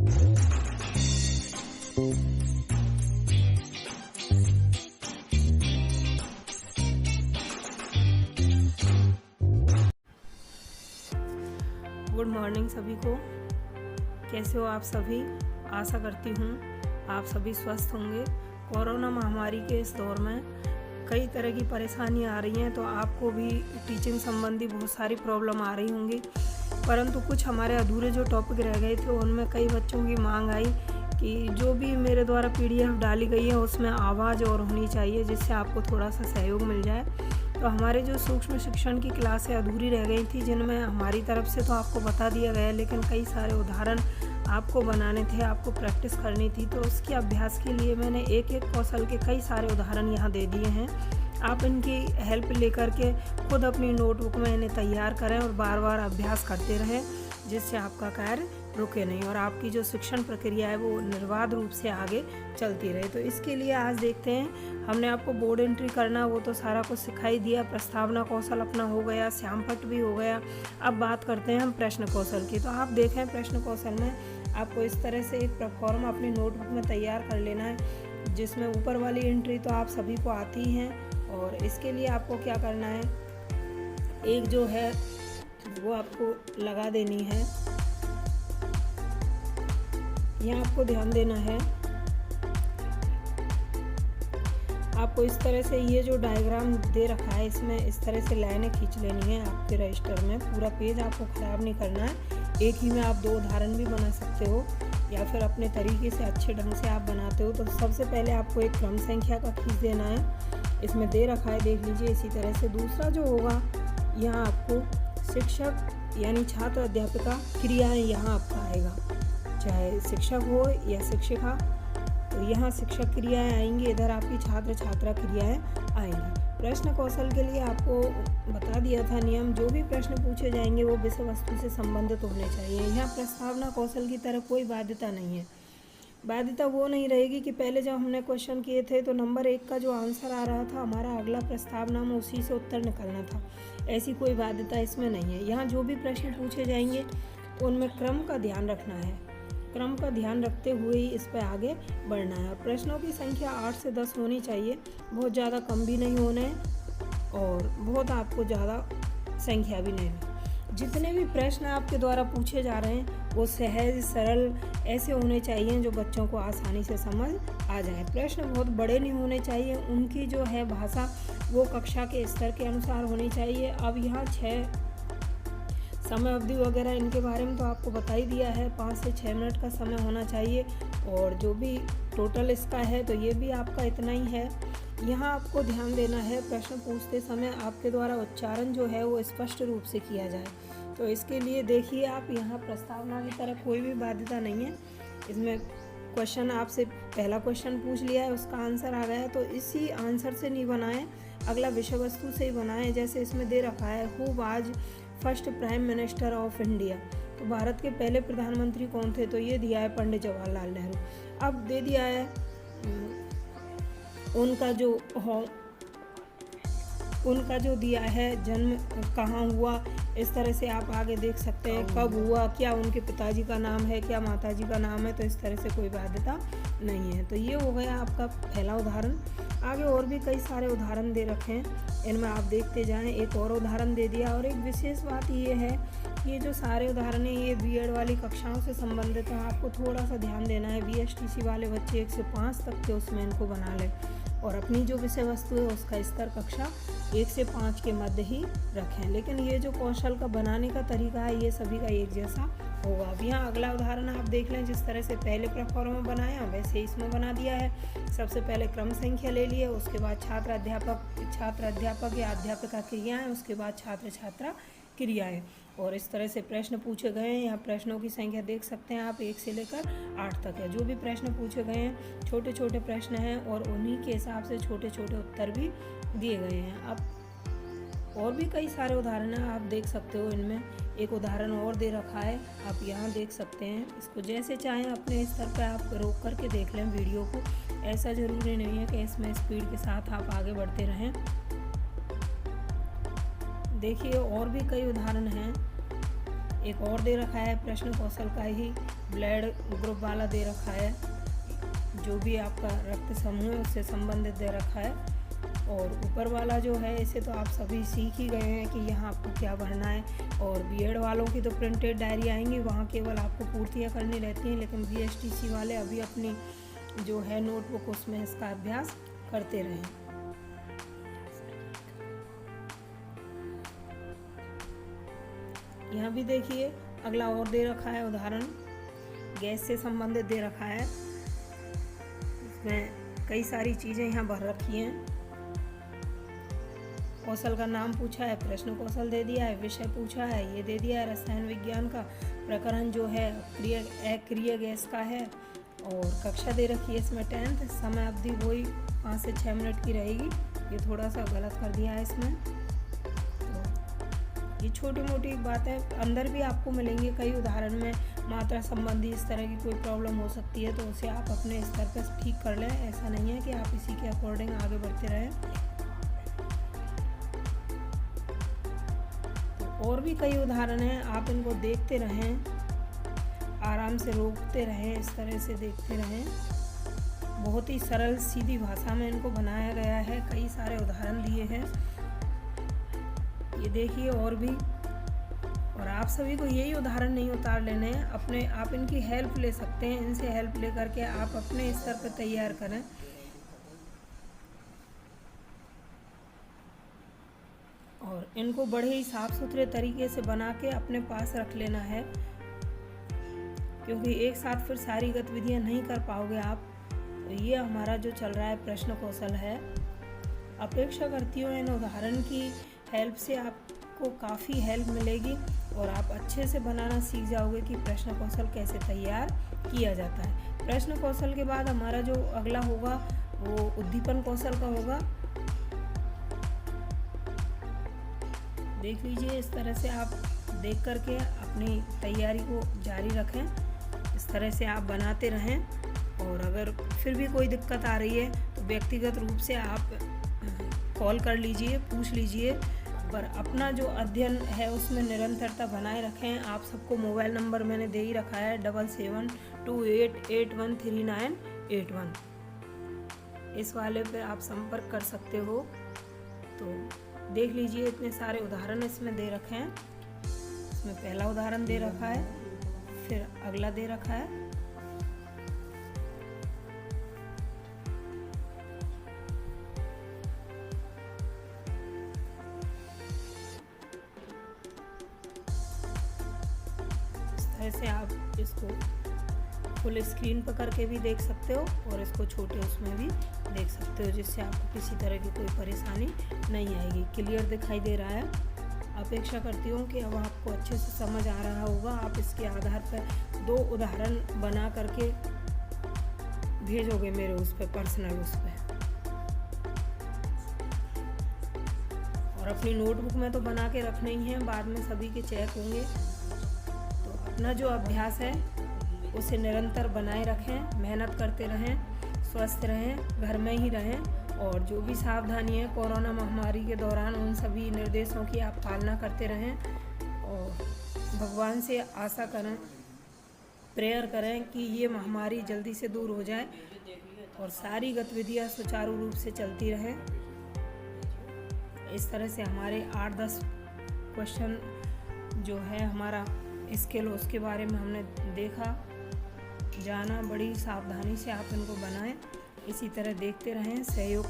Good morning सभी को। कैसे हो आप सभी? आशा करती हूँ आप सभी स्वस्थ होंगे। कोरोना महामारी के इस दौर में कई तरह की परेशानियाँ आ रही हैं, तो आपको भी टीचिंग संबंधी बहुत सारी प्रॉब्लम आ रही होंगी। परंतु कुछ हमारे अधूरे जो टॉपिक रह गए थे, उनमें कई बच्चों की मांग आई कि जो भी मेरे द्वारा PDF डाली गई है उसमें आवाज़ और होनी चाहिए, जिससे आपको थोड़ा सा सहयोग मिल जाए। तो हमारे जो सूक्ष्म शिक्षण की क्लासें अधूरी रह गई थी, जिनमें हमारी तरफ से तो आपको बता दिया गया, लेकिन कई सारे उदाहरण आपको बनाने थे, आपको प्रैक्टिस करनी थी। तो उसके अभ्यास के लिए मैंने एक एक कौशल के कई सारे उदाहरण यहाँ दे दिए हैं। आप इनकी हेल्प लेकर के खुद अपनी नोटबुक में इन्हें तैयार करें और बार बार अभ्यास करते रहें, जिससे आपका कार्य रुके नहीं और आपकी जो शिक्षण प्रक्रिया है वो निर्बाध रूप से आगे चलती रहे। तो इसके लिए आज देखते हैं, हमने आपको बोर्ड एंट्री करना वो तो सारा कुछ सिखाई दिया, प्रस्तावना कौशल अपना हो गया, श्यामपट्ट भी हो गया। अब बात करते हैं हम प्रश्न कौशल की। तो आप देखें, प्रश्न कौशल में आपको इस तरह से एक प्रोफॉर्मा अपनी नोटबुक में तैयार कर लेना है, जिसमें ऊपर वाली एंट्री तो आप सभी को आती ही हैं। और इसके लिए आपको क्या करना है, एक जो है वो आपको लगा देनी है। यहाँ आपको ध्यान देना है, आपको इस तरह से ये जो डायग्राम दे रखा है, इसमें इस तरह से लाइनें खींच लेनी है आपके रजिस्टर में। पूरा पेज आपको ख़राब नहीं करना है। एक ही में आप 2 उदाहरण भी बना सकते हो या फिर अपने तरीके से अच्छे ढंग से आप बनाते हो। तो सबसे पहले आपको एक क्रम संख्या का खींच देना है, इसमें दे रखा है, देख लीजिए। इसी तरह से दूसरा जो होगा, यहाँ आपको शिक्षक यानी छात्र अध्यापिका क्रियाएँ यहाँ आपका आएगा, चाहे शिक्षक हो या शिक्षिका। तो यहाँ शिक्षक क्रियाएँ आएंगी, इधर आपकी छात्र छात्रा क्रियाएँ आएंगी। प्रश्न कौशल के लिए आपको बता दिया था नियम, जो भी प्रश्न पूछे जाएंगे वो विषय वस्तु से संबंधित होने चाहिए। यहाँ प्रस्तावना कौशल की तरह कोई बाध्यता नहीं है। बाध्यता वो नहीं रहेगी कि पहले जब हमने क्वेश्चन किए थे तो नंबर 1 का जो आंसर आ रहा था, हमारा अगला प्रस्तावना में उसी से उत्तर निकलना था। ऐसी कोई बाध्यता इसमें नहीं है। यहाँ जो भी प्रश्न पूछे जाएंगे उनमें क्रम का ध्यान रखना है, क्रम का ध्यान रखते हुए ही इस पर आगे बढ़ना है। प्रश्नों की संख्या 8 से 10 होनी चाहिए, बहुत ज़्यादा कम भी नहीं होने और बहुत आपको ज़्यादा संख्या भी नहीं। जितने भी प्रश्न आपके द्वारा पूछे जा रहे हैं वो सहज सरल ऐसे होने चाहिए जो बच्चों को आसानी से समझ आ जाए। प्रश्न बहुत बड़े नहीं होने चाहिए, उनकी जो है भाषा वो कक्षा के स्तर के अनुसार होनी चाहिए। अब यहाँ 6 समय अवधि वगैरह इनके बारे में तो आपको बता ही दिया है, 5 से 6 मिनट का समय होना चाहिए और जो भी टोटल इसका है तो ये भी आपका इतना ही है। यहाँ आपको ध्यान देना है, प्रश्न पूछते समय आपके द्वारा उच्चारण जो है वो स्पष्ट रूप से किया जाए। तो इसके लिए देखिए, आप यहाँ प्रस्तावना की तरह कोई भी बाध्यता नहीं है। इसमें क्वेश्चन आपसे पहला क्वेश्चन पूछ लिया है, उसका आंसर आ गया, तो इसी आंसर से नहीं बनाएं, अगला विषय वस्तु से ही बनाएं। जैसे इसमें दे रखा है, who was first prime minister of India, तो भारत के पहले प्रधानमंत्री कौन थे, तो ये दिया है पंडित जवाहरलाल नेहरू। अब दे दिया है उनका जो दिया है जन्म कहाँ हुआ, इस तरह से आप आगे देख सकते हैं, कब हुआ, क्या उनके पिताजी का नाम है, क्या माताजी का नाम है, तो इस तरह से कोई बाध्यता नहीं है। तो ये हो गया आपका पहला उदाहरण। आगे और भी कई सारे उदाहरण दे रखे हैं, इनमें आप देखते जाएं। एक और उदाहरण दे दिया, और एक विशेष बात ये है, ये जो सारे उदाहरण हैं ये B.Ed वाली कक्षाओं से संबंधित है। आपको थोड़ा सा ध्यान देना है, BSTC वाले बच्चे 1 से 5 तक के उसमें इनको बना लें और अपनी जो विषय वस्तु है उसका स्तर कक्षा 1 से 5 के मध्य ही रखें। लेकिन ये जो कौशल का बनाने का तरीका है ये सभी का एक जैसा होगा। अब यहाँ अगला उदाहरण आप देख लें, जिस तरह से पहले प्रोफॉर्मा बनाया वैसे इसमें बना दिया है। सबसे पहले क्रम संख्या ले लिए, उसके बाद छात्र अध्यापक या अध्यापिका क्रियाएँ, उसके बाद छात्र छात्रा क्रियाएँ, और इस तरह से प्रश्न पूछे गए हैं। यहाँ प्रश्नों की संख्या देख सकते हैं आप, 1 से लेकर 8 तक है। जो भी प्रश्न पूछे गए हैं छोटे छोटे प्रश्न हैं और उन्हीं के हिसाब से छोटे छोटे उत्तर भी दिए गए हैं। अब और भी कई सारे उदाहरण हैं, आप देख सकते हो। इनमें एक उदाहरण और दे रखा है, आप यहाँ देख सकते हैं। इसको जैसे चाहें अपने स्तर पर आप रोक करके देख लें वीडियो को, ऐसा ज़रूरी नहीं है कि इसमें स्पीड के साथ आप आगे बढ़ते रहें। देखिए और भी कई उदाहरण हैं। एक और दे रखा है प्रश्न कौशल का ही ब्लड ग्रुप वाला दे रखा है, जो भी आपका रक्त समूह है उससे संबंधित दे रखा है। और ऊपर वाला जो है इसे तो आप सभी सीख ही गए हैं कि यहाँ आपको क्या भरना है। और बीएड वालों की तो प्रिंटेड डायरी आएंगी, वहाँ केवल आपको पूर्तियाँ करनी रहती हैं, लेकिन बीएसटीसी वाले अभी अपनी जो है नोटबुक उसमें इसका अभ्यास करते रहें। यहाँ भी देखिए अगला और दे रखा है उदाहरण, गैस से संबंधित दे रखा है। इसमें कई सारी चीज़ें यहाँ भर रखी हैं। कौशल का नाम पूछा है, प्रश्न कौशल दे दिया है, विषय पूछा है, ये दे दिया है रसायन विज्ञान का, प्रकरण जो है अक्रिय गैस का है, और कक्षा दे रखी है इसमें 10th। समय अवधि वही 5 से 6 मिनट की रहेगी। ये थोड़ा सा गलत कर दिया है इसमें। तो ये छोटी मोटी बातें अंदर भी आपको मिलेंगी। कई उदाहरण में मात्रा संबंधी इस तरह की कोई प्रॉब्लम हो सकती है, तो उसे आप अपने स्तर पर ठीक कर लें। ऐसा नहीं है कि आप इसी के अकॉर्डिंग आगे बढ़ते रहें। तो और भी कई उदाहरण हैं, आप इनको देखते रहें, आराम से रोकते रहें, इस तरह से देखते रहें। बहुत ही सरल सीधी भाषा में इनको बनाया गया है, कई सारे उदाहरण दिए हैं। ये देखिए और भी। और आप सभी को यही उदाहरण नहीं उतार लेने हैं, अपने आप इनकी हेल्प ले सकते हैं। इनसे हेल्प ले करके आप अपने स्तर पर तैयार करें। और इनको बड़े ही साफ सुथरे तरीके से बना के अपने पास रख लेना है, क्योंकि एक साथ फिर सारी गतिविधियां नहीं कर पाओगे आप। तो ये हमारा जो चल रहा है प्रश्न कौशल है। अपेक्षा करती हूँ इन उदाहरण की हेल्प से आपको काफ़ी हेल्प मिलेगी और आप अच्छे से बनाना सीख जाओगे कि प्रश्न कौशल कैसे तैयार किया जाता है। प्रश्न कौशल के बाद हमारा जो अगला होगा वो उद्दीपन कौशल का होगा। देख लीजिए, इस तरह से आप देख करके अपनी तैयारी को जारी रखें। इस तरह से आप बनाते रहें। और अगर फिर भी कोई दिक्कत आ रही है तो व्यक्तिगत रूप से आप कॉल कर लीजिए, पूछ लीजिए। पर अपना जो अध्ययन है उसमें निरंतरता बनाए रखें। आप सबको मोबाइल नंबर मैंने दे ही रखा है 7728813981। इस वाले पे आप संपर्क कर सकते हो। तो देख लीजिए, इतने सारे उदाहरण इसमें दे रखे हैं। इसमें पहला उदाहरण दे रखा है, फिर अगला दे रखा है। इस तरह से आप इसको फुल स्क्रीन पर करके भी देख सकते हो और इसको छोटे उसमें भी देख सकते हो, जिससे आपको किसी तरह की कोई परेशानी नहीं आएगी। क्लियर दिखाई दे रहा है। अपेक्षा करती हूँ कि अब आपको अच्छे से समझ आ रहा होगा। आप इसके आधार पर 2 उदाहरण बना करके भेजोगे मेरे उस पर, पर्सनल उस पर। और अपनी नोटबुक में तो बना के रखना ही है, बाद में सभी के चेक होंगे। तो अपना जो अभ्यास है उसे निरंतर बनाए रखें, मेहनत करते रहें, स्वस्थ रहें, घर में ही रहें। और जो भी सावधानी है कोरोना महामारी के दौरान, उन सभी निर्देशों की आप पालना करते रहें। और भगवान से आशा करें, प्रेयर करें कि ये महामारी जल्दी से दूर हो जाए और सारी गतिविधियां सुचारू रूप से चलती रहें। इस तरह से हमारे 8-10 क्वेश्चन जो है हमारा स्किल, उसके बारे में हमने देखा, जाना। बड़ी सावधानी से आप इनको बनाएं। इसी तरह देखते रहें, सहयोग